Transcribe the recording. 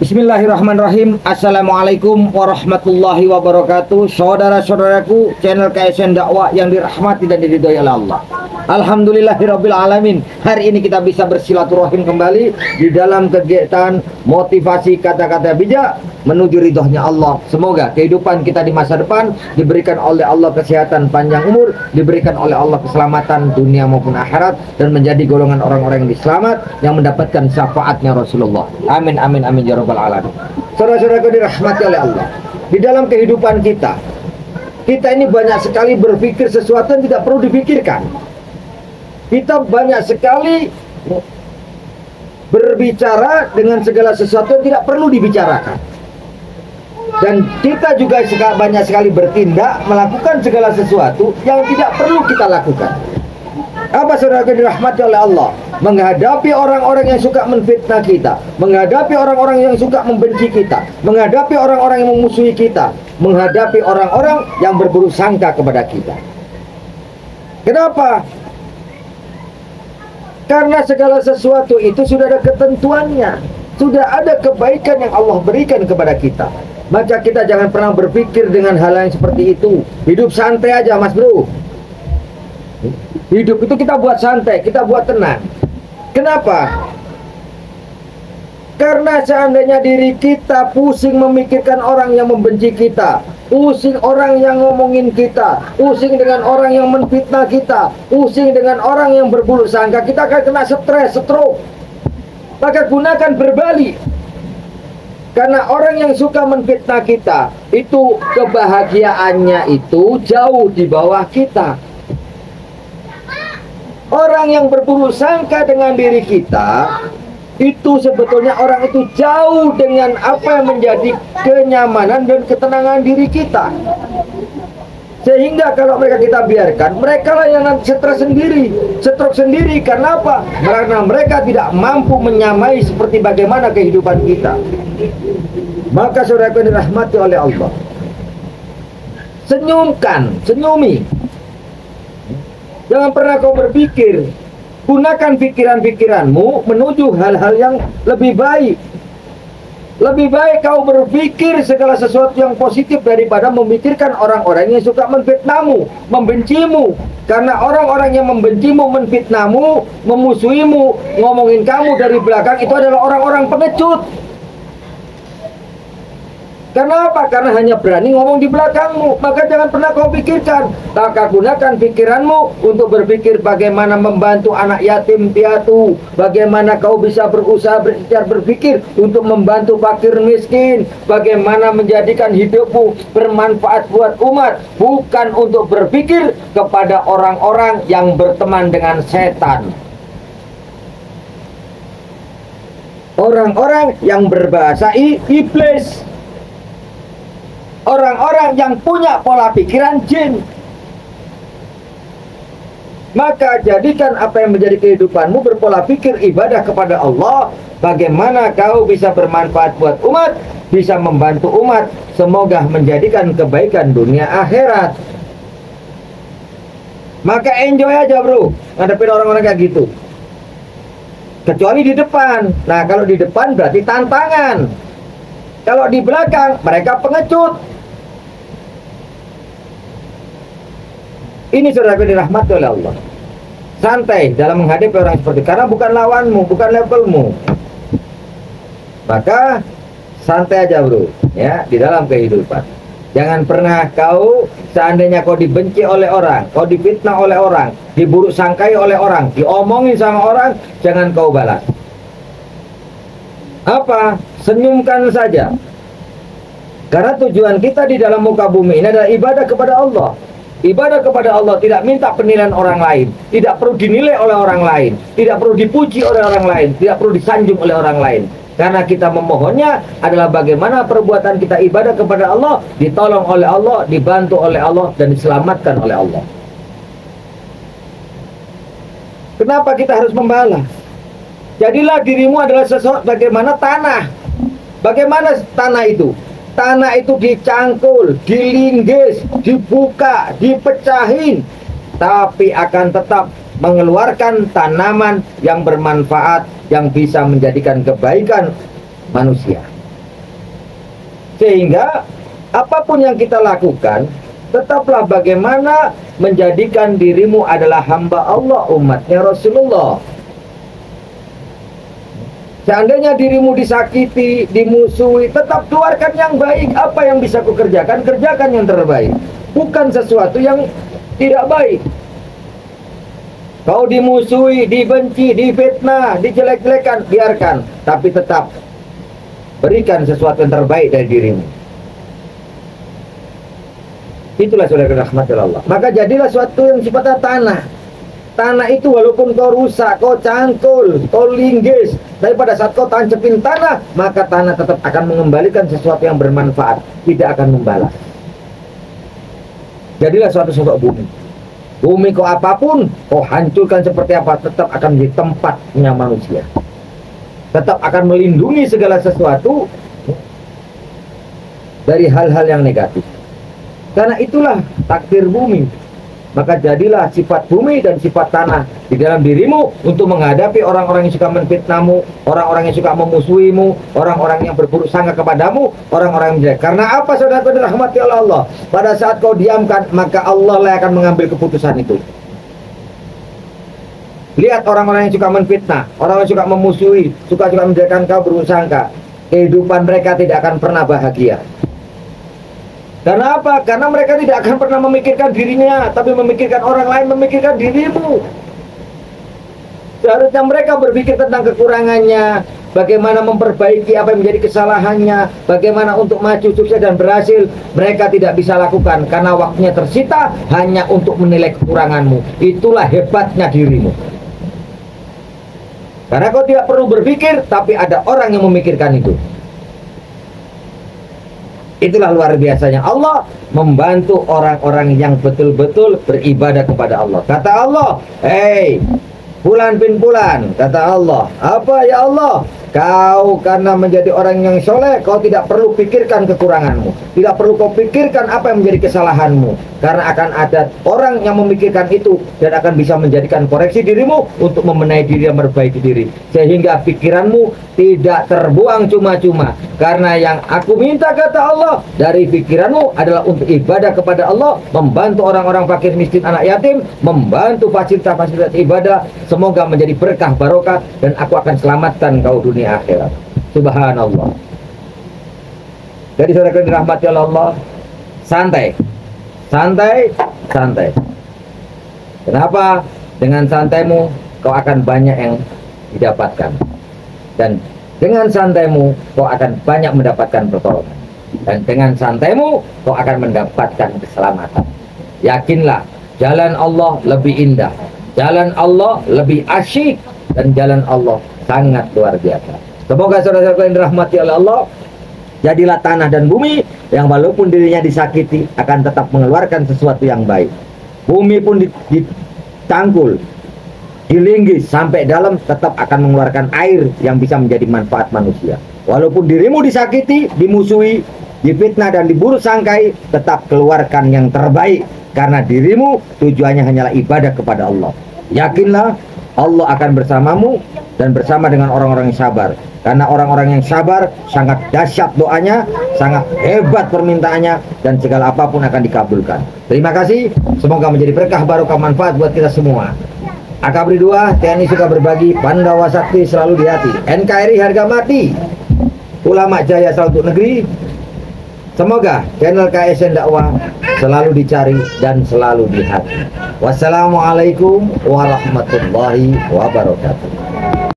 Bismillahirrahmanirrahim. Assalamualaikum warahmatullahi wabarakatuh. Saudara-saudaraku, channel KSN Dakwah yang dirahmati dan diridhoi oleh Allah. Alhamdulillahirabbil alamin. Hari ini kita bisa bersilaturahim kembali di dalam kegiatan motivasi kata-kata bijak menuju ridhonya Allah. Semoga kehidupan kita di masa depan diberikan oleh Allah kesehatan panjang umur, diberikan oleh Allah keselamatan dunia maupun akhirat, dan menjadi golongan orang-orang yang selamat yang mendapatkan syafaatnya Rasulullah. Amin amin amin ya rabbal alamin. Saudara-saudaraku dirahmati oleh Allah, di dalam kehidupan kita ini banyak sekali berpikir sesuatu yang tidak perlu dipikirkan. Kita banyak sekali berbicara dengan segala sesuatu yang tidak perlu dibicarakan. Dan kita juga banyak sekali bertindak melakukan segala sesuatu yang tidak perlu kita lakukan. Apa saudara dirahmati oleh Allah? Menghadapi orang-orang yang suka menfitnah kita, menghadapi orang-orang yang suka membenci kita, menghadapi orang-orang yang memusuhi kita, menghadapi orang-orang yang berburuk sangka kepada kita. Kenapa? Karena segala sesuatu itu sudah ada ketentuannya, sudah ada kebaikan yang Allah berikan kepada kita. Maka kita jangan pernah berpikir dengan hal yang seperti itu. Hidup santai aja, Mas Bro. Hidup itu kita buat santai, kita buat tenang. Kenapa? Karena seandainya diri kita pusing memikirkan orang yang membenci kita, pusing orang yang ngomongin kita, pusing dengan orang yang menfitnah kita, pusing dengan orang yang berburuk sangka, kita akan kena stres, stroke. Maka gunakan berbalik. Karena orang yang suka menfitnah kita, itu kebahagiaannya itu jauh di bawah kita. Orang yang berburuk sangka dengan diri kita, itu sebetulnya orang itu jauh dengan apa yang menjadi kenyamanan dan ketenangan diri kita. Sehingga kalau mereka kita biarkan, mereka lah yang stres sendiri, stroke sendiri. Karena apa? Karena mereka tidak mampu menyamai seperti bagaimana kehidupan kita. Maka saudara yang dirahmati oleh Allah, senyumi. Jangan pernah kau berpikir. Gunakan pikiran-pikiranmu menuju hal-hal yang lebih baik. Lebih baik kau berpikir segala sesuatu yang positif daripada memikirkan orang-orang yang suka menfitnahmu, membencimu. Karena orang-orang yang membencimu, menfitnahmu, memusuhimu, ngomongin kamu dari belakang, itu adalah orang-orang pengecut. Kenapa? Karena hanya berani ngomong di belakangmu. Maka jangan pernah kau pikirkan. Maka gunakan pikiranmu untuk berpikir bagaimana membantu anak yatim piatu, bagaimana kau bisa berusaha berpikir untuk membantu fakir miskin, bagaimana menjadikan hidupmu bermanfaat buat umat, bukan untuk berpikir kepada orang-orang yang berteman dengan setan, orang-orang yang berbahasa iblis, orang-orang yang punya pola pikiran jin. Maka jadikan apa yang menjadi kehidupanmu berpola pikir ibadah kepada Allah. Bagaimana kau bisa bermanfaat buat umat, bisa membantu umat, semoga menjadikan kebaikan dunia akhirat. Maka enjoy aja bro, ngadepin orang-orang kayak gitu. Kecuali di depan. Nah kalau di depan berarti tantangan. Kalau di belakang mereka pengecut. Ini saudara dirahmati oleh Allah. Santai dalam menghadapi orang seperti itu, karena bukan lawanmu, bukan levelmu. Maka santai aja bro, ya, di dalam kehidupan. Jangan pernah kau, seandainya kau dibenci oleh orang, kau difitnah oleh orang, diburuk sangkai oleh orang, diomongin sama orang, jangan kau balas. Apa? Senyumkan saja. Karena tujuan kita di dalam muka bumi ini adalah ibadah kepada Allah. Ibadah kepada Allah tidak minta penilaian orang lain, tidak perlu dinilai oleh orang lain, tidak perlu dipuji oleh orang lain, tidak perlu disanjung oleh orang lain. Karena kita memohonnya adalah bagaimana perbuatan kita ibadah kepada Allah, ditolong oleh Allah, dibantu oleh Allah, dan diselamatkan oleh Allah. Kenapa kita harus membalas? Jadilah dirimu adalah sesuatu bagaimana tanah. Bagaimana tanah itu? Tanah itu dicangkul, dilinggis, dibuka, dipecahin, tapi akan tetap mengeluarkan tanaman yang bermanfaat, yang bisa menjadikan kebaikan manusia. Sehingga apapun yang kita lakukan, tetaplah bagaimana menjadikan dirimu adalah hamba Allah, umatnya Rasulullah. Seandainya dirimu disakiti, dimusuhi, tetap keluarkan yang baik. Apa yang bisa kukerjakan, kerjakan yang terbaik. Bukan sesuatu yang tidak baik. Kau dimusuhi, dibenci, difitnah, dijelek-jelekan, biarkan. Tapi tetap berikan sesuatu yang terbaik dari dirimu. Itulah saudara rahmat Allah. Maka jadilah suatu yang sifatnya tanah. Tanah itu walaupun kau rusak, kau cangkul, kau linggis, tapi pada saat kau tancepin tanah, maka tanah tetap akan mengembalikan sesuatu yang bermanfaat, tidak akan membalas. Jadilah suatu sosok bumi. Bumi kau apapun, kau hancurkan seperti apa, tetap akan menjadi tempatnya manusia. Tetap akan melindungi segala sesuatu dari hal-hal yang negatif. Karena itulah takdir bumi. Maka jadilah sifat bumi dan sifat tanah di dalam dirimu untuk menghadapi orang-orang yang suka menfitnahmu, orang-orang yang suka memusuhimu, orang-orang yang berburuk sangka kepadamu, orang-orang yang jelek. Karena apa, saudara dirahmati oleh Allah? Pada saat kau diamkan, maka Allah lah akan mengambil keputusan itu. Lihat orang-orang yang suka menfitnah, orang yang suka memusuhi, suka menjadikan kau berburuk sangka. Kehidupan mereka tidak akan pernah bahagia. Karena apa? Karena mereka tidak akan pernah memikirkan dirinya, tapi memikirkan orang lain, memikirkan dirimu. Seharusnya mereka berpikir tentang kekurangannya, bagaimana memperbaiki apa yang menjadi kesalahannya, bagaimana untuk maju, sukses, dan berhasil. Mereka tidak bisa lakukan karena waktunya tersita hanya untuk menilai kekuranganmu. Itulah hebatnya dirimu. Karena kau tidak perlu berpikir, tapi ada orang yang memikirkan itu. Itulah luar biasanya Allah membantu orang-orang yang betul-betul beribadah kepada Allah. Kata Allah, "Hei, Fulan bin Fulan," kata Allah, "apa ya Allah? Kau karena menjadi orang yang soleh, kau tidak perlu pikirkan kekuranganmu. Tidak perlu kau pikirkan apa yang menjadi kesalahanmu. Karena akan ada orang yang memikirkan itu dan akan bisa menjadikan koreksi dirimu untuk membenahi diri dan memperbaiki diri. Sehingga pikiranmu tidak terbuang cuma-cuma. Karena yang aku minta," kata Allah, "dari pikiranmu adalah untuk ibadah kepada Allah, membantu orang-orang fakir miskin anak yatim, membantu fasilitas-fasilitas ibadah. Semoga menjadi berkah barokah dan aku akan selamatkan kau dunia akhirat." Subhanallah. Jadi saudara yang dirahmati oleh Allah, santai, santai, santai. Kenapa? Dengan santaimu kau akan banyak yang didapatkan, dan dengan santaimu kau akan banyak mendapatkan pertolongan, dan dengan santaimu kau akan mendapatkan keselamatan. Yakinlah, jalan Allah lebih indah, jalan Allah lebih asyik, dan jalan Allah sangat luar biasa. Semoga saudara-saudara yang dirahmati oleh Allah, jadilah tanah dan bumi yang walaupun dirinya disakiti akan tetap mengeluarkan sesuatu yang baik. Bumi pun ditangkul, dilinggis sampai dalam, tetap akan mengeluarkan air yang bisa menjadi manfaat manusia. Walaupun dirimu disakiti, dimusuhi, difitnah, dan diburu sangkai, tetap keluarkan yang terbaik. Karena dirimu tujuannya hanyalah ibadah kepada Allah. Yakinlah Allah akan bersamamu dan bersama dengan orang-orang yang sabar. Karena orang-orang yang sabar sangat dahsyat doanya, sangat hebat permintaannya, dan segala apapun akan dikabulkan. Terima kasih. Semoga menjadi berkah barokah manfaat buat kita semua. Akabri 2, TNI suka berbagi, Pandawa Sakti selalu di hati, NKRI harga mati, Ulama Jaya selalu untuk negeri. Semoga channel KSN Dakwah selalu dicari dan selalu di hati. Wassalamualaikum warahmatullahi wabarakatuh.